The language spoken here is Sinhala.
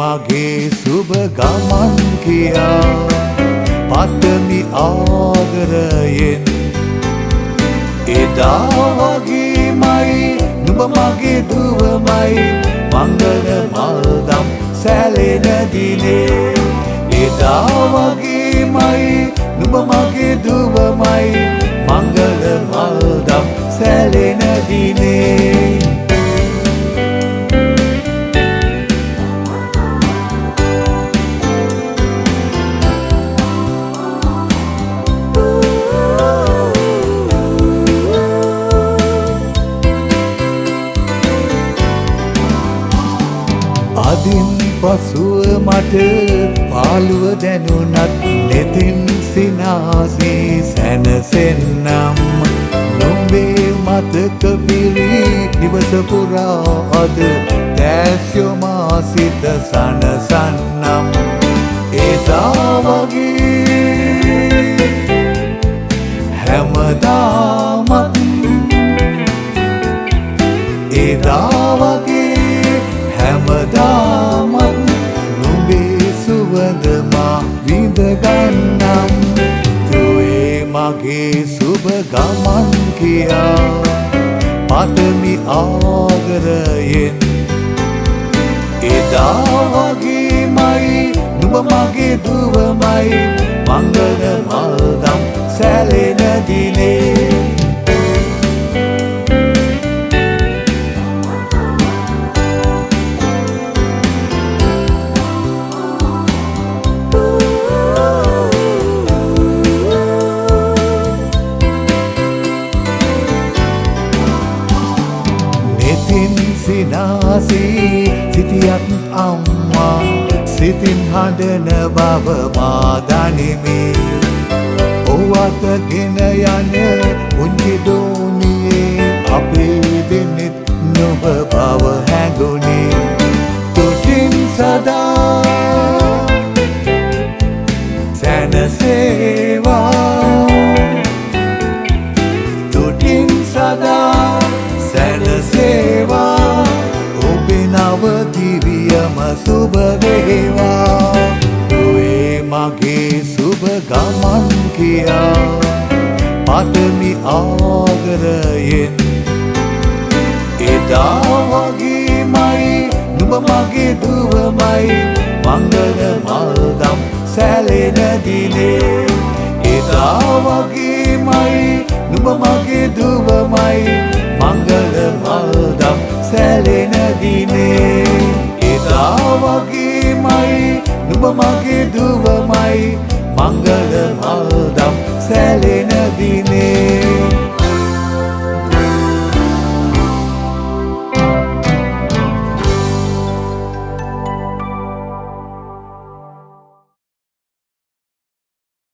මගේ සුබ ගමන් කියා පතමි ආදරයෙන් එදා වගේමයි නුඹ මගේ දුවමයි මංගල මල්දම් සැලෙන දිනේ එදා වගේමයි නුඹ මගේ දුවමයි මංගල මල්දම් සැලෙන දිනේ අදින් පසුව මට පාළුව දැනුනත් නෙතින් සිනාසී සැනසෙන්නම් නොඹේ මතක පිරි නිවස පුරා අද දැස්යොමා සිත සනසන්නම් එදා වගේ හැමදාමත් එදා වගේ හැමදාමත් නුඹේ සුවඳ මා විඳගන්නම් දුවේ මගේ සුබ ගමන් කියා පතමි ආදරයෙන් එදා වගේමයි නුඹ මගේ දුවමයි මංගල මල්දම් සැලෙන දිනේ සිනාසී සිටියත් අම්මා සිතින් හඬන බව මා දනිමි ඔවතගෙන යන පුංචි දෝනියේ අපේ දෙන්නෙත් නොබ බව හැඟුණි තුටින් සදා සැනසේවා තුටින් සදා සැනසේවා දිවියම සුබ වේවා දුවේ මගේ සුබ ගමන් කියා පතමි ආදරයෙන් එදා වගේමයි නුඹ මගේ දුවමයි මංගල මල්දම් සැලෙන දිනේ එදා වගේමයි නුඹ මගේ දුවමයි මංගල මල්දම් සැලෙන දිනේ එදා වගේමයි නුඹ මගේ දුවමයි මංගල මල්දම් සැලෙන දිනේ